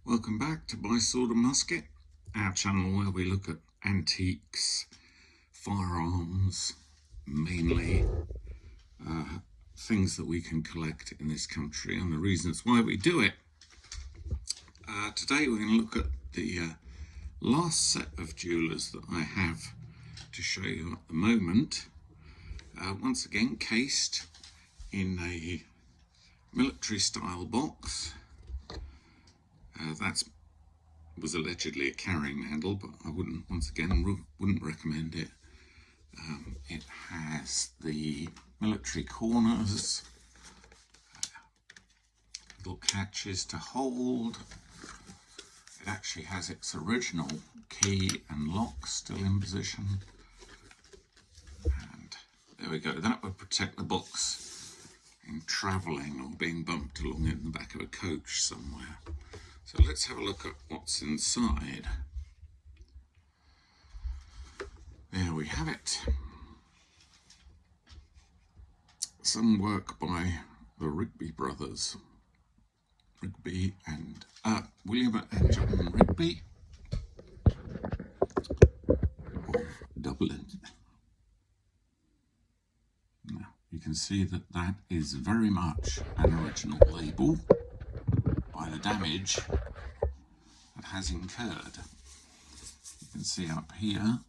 Welcome back to My Sword and Musket, our channel where we look at antiques, firearms, mainly things that we can collect in this country and the reasons why we do it. Today we're going to look at the last set of jewellers that I have to show you at the moment. Once again cased in a military style box. That was allegedly a carrying handle, but I wouldn't recommend it. It has the military corners, little catches to hold. It actually has its original key and lock still in position. And there we go. That would protect the box in travelling or being bumped along in the back of a coach somewhere. So let's have a look at what's inside. There we have it. Some work by the Rigby brothers. Rigby and William and John Rigby of Dublin. Now you can see that that is very much an original label by the damage that has incurred. You can see up here,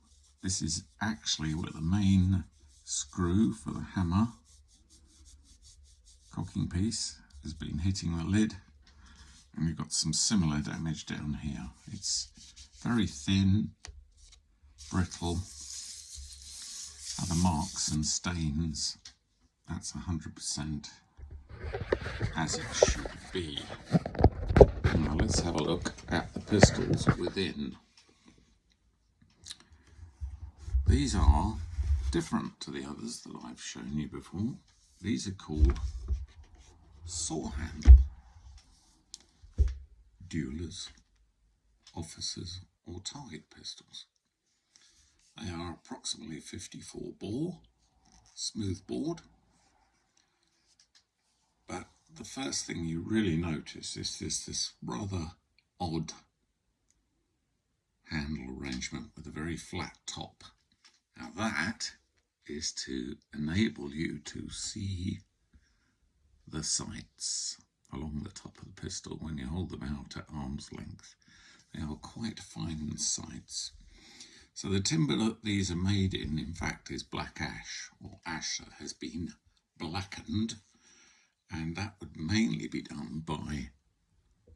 this is actually where the main screw for the hammer cocking piece has been hitting the lid, and we've got some similar damage down here. It's very thin, brittle, other marks and stains. That's 100% as it should be. Now let's have a look at the pistols within. These are different to the others that I've shown you before. These are called saw handle duellers, officers or target pistols. They are approximately 54 bore, smooth bored. But the first thing you really notice is this rather odd handle arrangement with a very flat top. Now that is to enable you to see the sights along the top of the pistol when you hold them out at arm's length. They are quite fine sights. So the timber that these are made in fact, is black ash, or ash that has been blackened. And that would mainly be done by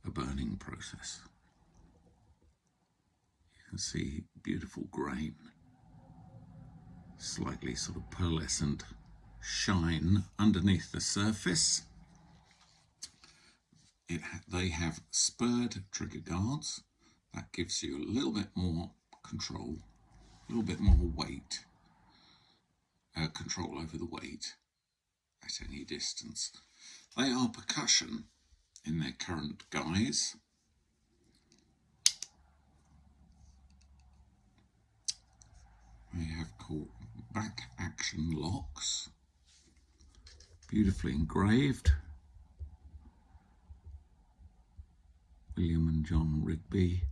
a burning process. You can see beautiful grain, slightly sort of pearlescent shine underneath the surface. They have spurred trigger guards. That gives you a little bit more control, a little bit more weight, control over the weight at any distance. They are percussion in their current guise. They have called back action locks, beautifully engraved. William and John Rigby.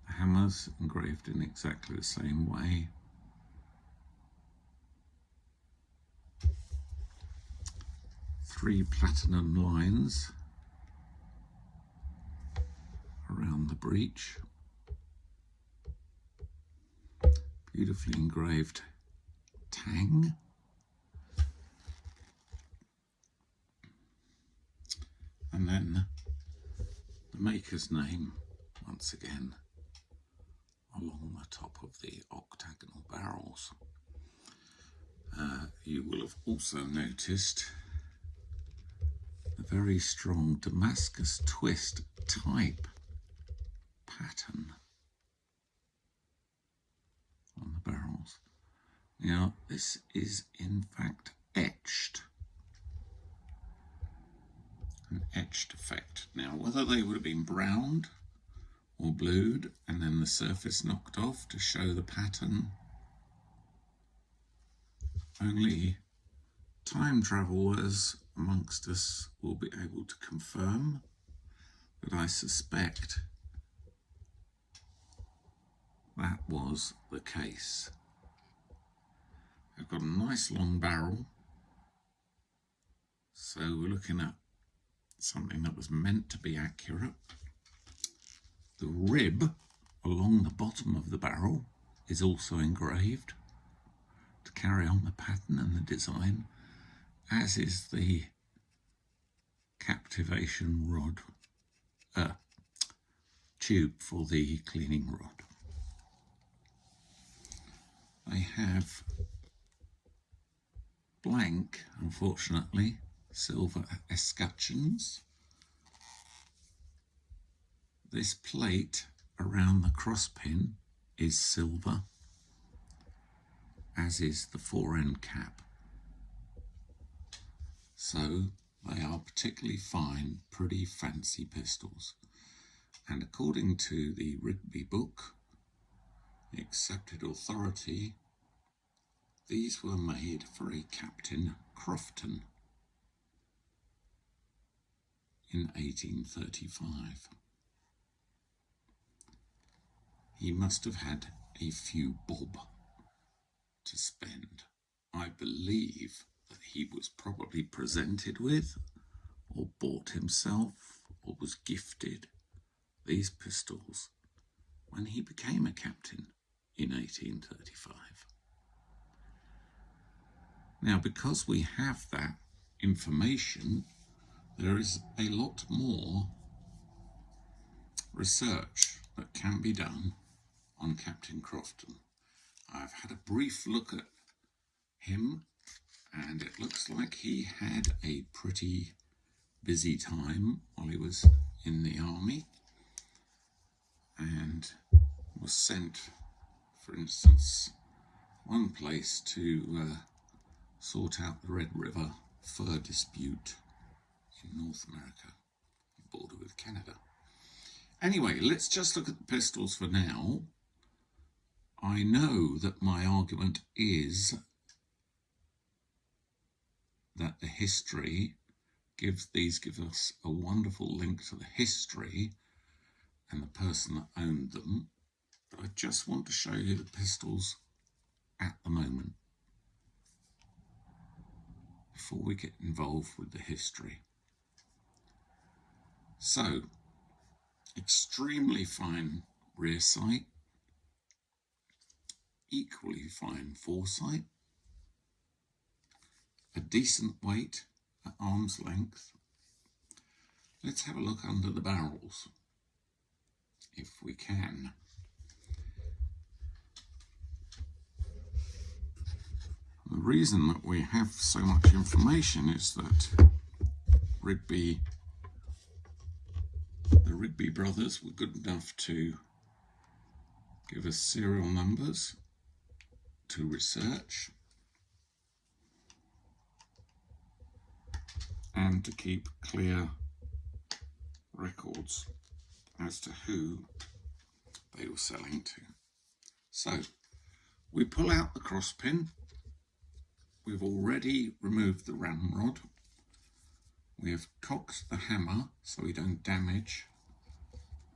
The hammers engraved in exactly the same way. Three platinum lines around the breech. Beautifully engraved tang. And then the maker's name, once again, along the top of the octagonal barrels. You will have also noticed a very strong Damascus twist type pattern on the barrels. Now this is in fact etched, an etched effect. Now whether they would have been browned or blued and then the surface knocked off to show the pattern, only time travelers amongst us will be able to confirm that I suspect that was the case. I've got a nice long barrel, so we're looking at something that was meant to be accurate. The rib along the bottom of the barrel is also engraved to carry on the pattern and the design, as is the captivation rod tube for the cleaning rod. I have blank, unfortunately, silver escutcheons. This plate around the crosspin is silver, as is the fore-end cap. So they are particularly fine, pretty fancy pistols. And according to the Rigby book, the accepted authority, these were made for a Captain Crofton in 1835. He must have had a few bob to spend. I believe that he was probably presented with, or bought himself, or was gifted these pistols when he became a captain in 1835. Now, because we have that information, there is a lot more research that can be done on Captain Crofton. I've had a brief look at him, and it looks like he had a pretty busy time while he was in the army, and was sent, for instance, one place to sort out the Red River fur dispute in North America, border with Canada. Anyway, let's just look at the pistols for now. I know that my argument is that the history give us a wonderful link to the history and the person that owned them, but I just want to show you the pistols at the moment before we get involved with the history. So, extremely fine rear sight, equally fine foresight, a decent weight at arm's length. Let's have a look under the barrels, if we can. The reason that we have so much information is that the Rigby brothers were good enough to give us serial numbers to research and to keep clear records as to who they were selling to. So we pull out the crosspin. We've already removed the ramrod. We have cocked the hammer so we don't damage.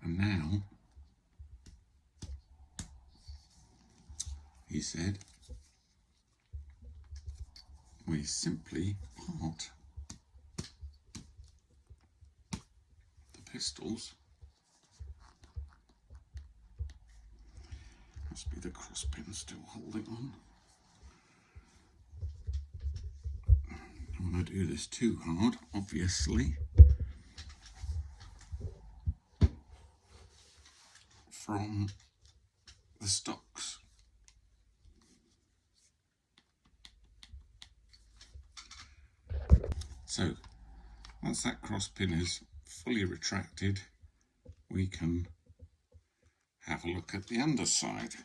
And now, he said, we simply part the pistols. Must be the crosspin still holding on. I don't want to do this too hard, obviously. From the stocks. So, once that crosspin is fully retracted, we can have a look at the underside.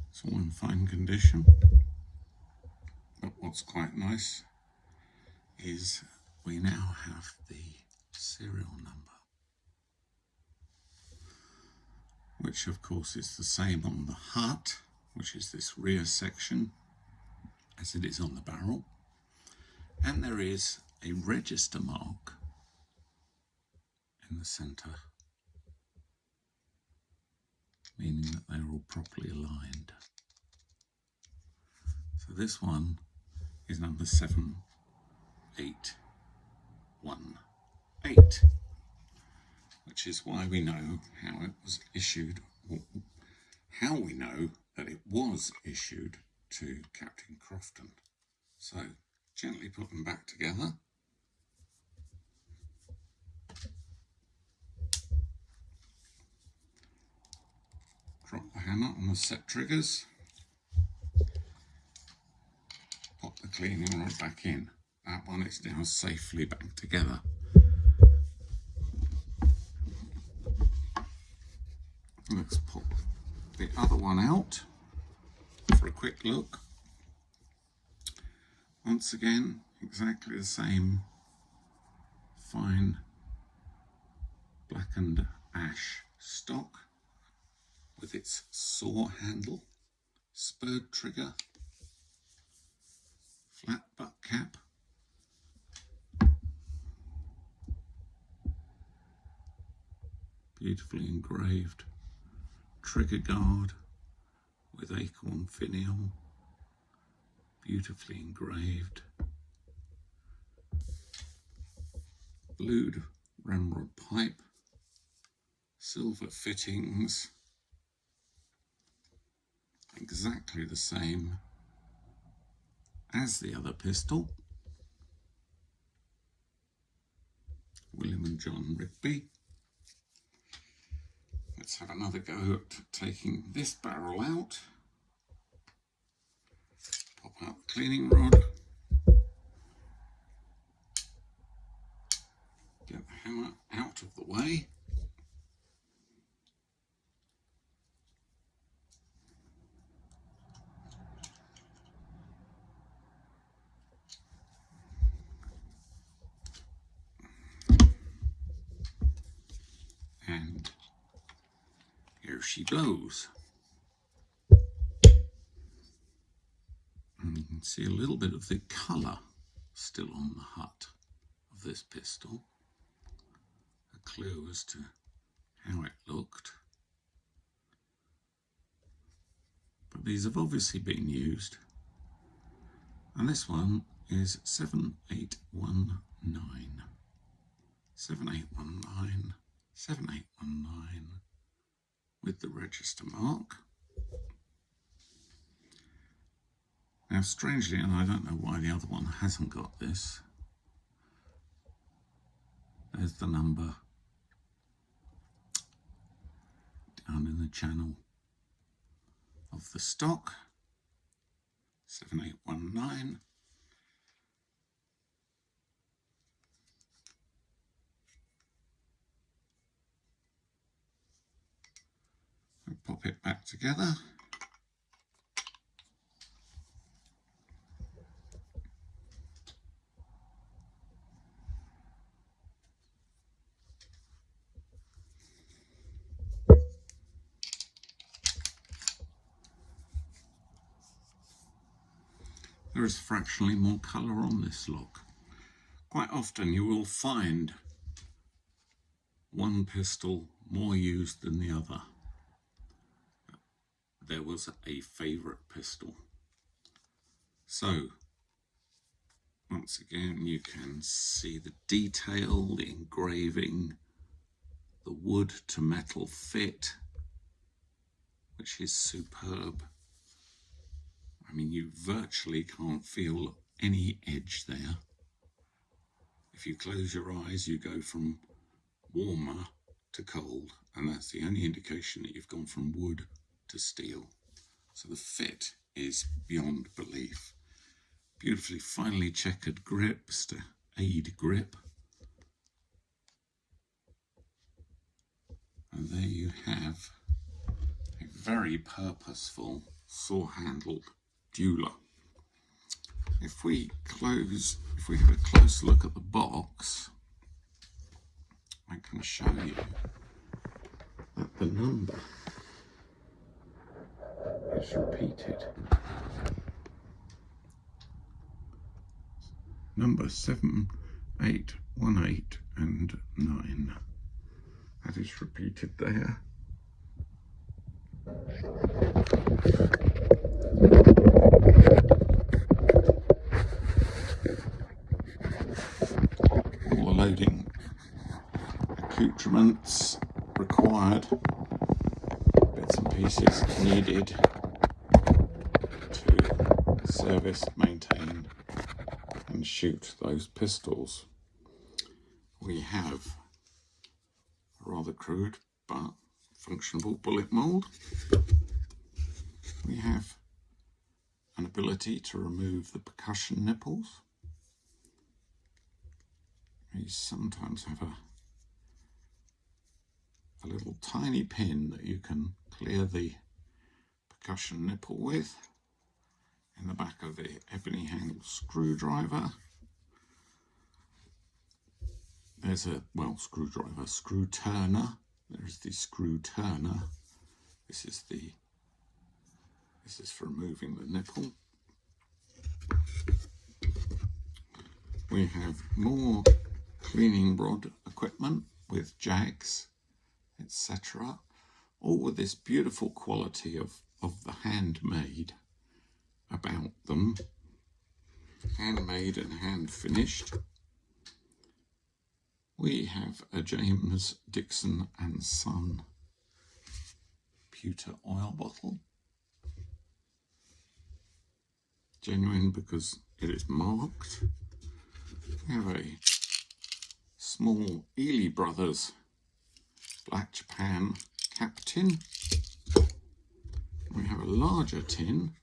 It's all in fine condition, but what's quite nice is we now have the serial number. which of course is the same on the hut, which is this rear section, as it is on the barrel. And there is a register mark in the centre, meaning that they're all properly aligned. So this one is number 7818, which is why we know how it was issued, or how we know that it was issued to Captain Crofton. So gently put them back together. Drop the hammer on the set triggers. Pop the cleaning rod back in. That one is now safely back together. Let's pop the other one out for a quick look. Once again, exactly the same fine blackened ash stock with its saw handle, spurred trigger, flat butt cap, beautifully engraved trigger guard with acorn finial, beautifully engraved, blued ramrod pipe, silver fittings, exactly the same as the other pistol. William and John Rigby. Let's have another go at taking this barrel out. Pop out the cleaning rod. Get the hammer out of the way. And here she goes. And you can see a little bit of the colour still on the hut of this pistol. A clue as to how it looked. But these have obviously been used. And this one is 7819. 7819. 7819 with the register mark. Now strangely, and I don't know why the other one hasn't got this, there's the number down in the channel of the stock, 7819. Pop it back together. There is fractionally more colour on this lock. Quite often you will find one pistol more used than the other. There was a favourite pistol. So, once again, you can see the detail, the engraving, the wood to metal fit, which is superb. I mean, you virtually can't feel any edge there. If you close your eyes, you go from warmer to cold, and that's the only indication that you've gone from wood to steel. So the fit is beyond belief. Beautifully finely checkered grips to aid grip. And there you have a very purposeful saw-handled dueler. If we have a close look at the box, I can show you that the number repeated. Number 7, 8, 1, 8 and 9. That is repeated there. All the loading accoutrements required, bits and pieces needed to service, maintain and shoot those pistols. We have a rather crude but functional bullet mould. We have an ability to remove the percussion nipples. You sometimes have a little tiny pin that you can clear the percussion nipple with in the back of the ebony handled screwdriver. There's a, well, screwdriver, screw turner. There's the screw turner. This is for removing the nipple. We have more cleaning rod equipment with jags, etc. All with this beautiful quality of the handmade about them. Handmade and hand finished. We have a James Dixon and Son pewter oil bottle. Genuine because it is marked. We have a small Ely Brothers Black Japan cap tin. We have a larger tin,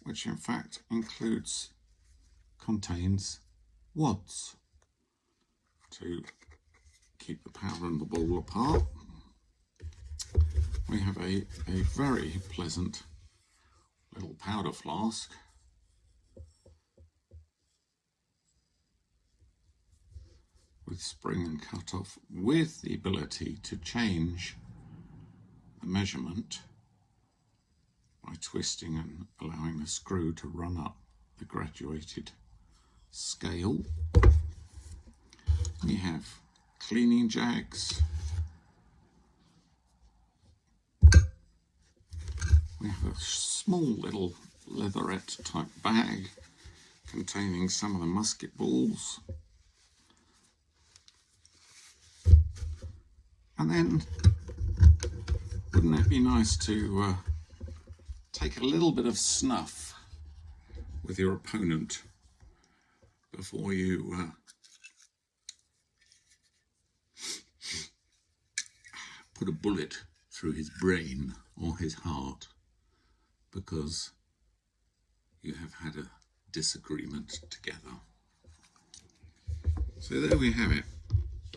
which in fact contains wads to keep the powder and the ball apart. We have a very pleasant little powder flask with spring and cut-off, with the ability to change the measurement by twisting and allowing the screw to run up the graduated scale. We have cleaning jags. We have a small little leatherette type bag containing some of the musket balls. And then, wouldn't it be nice to take a little bit of snuff with your opponent before you put a bullet through his brain or his heart because you have had a disagreement together. So there we have it.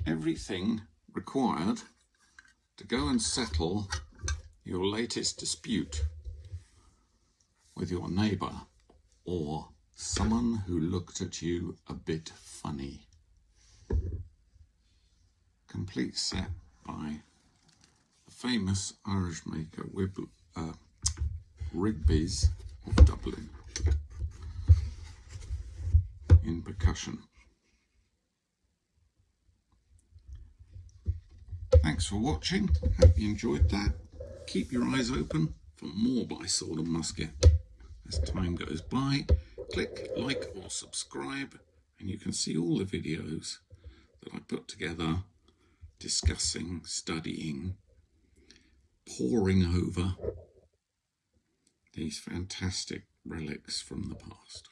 Everything required to go and settle your latest dispute with your neighbour or someone who looked at you a bit funny. Complete set by the famous Irish maker Rigby's of Dublin in percussion. Thanks for watching. Hope you enjoyed that. Keep your eyes open for more by sword and musket as time goes by. Click like or subscribe and you can see all the videos that I put together discussing, studying, poring over these fantastic relics from the past.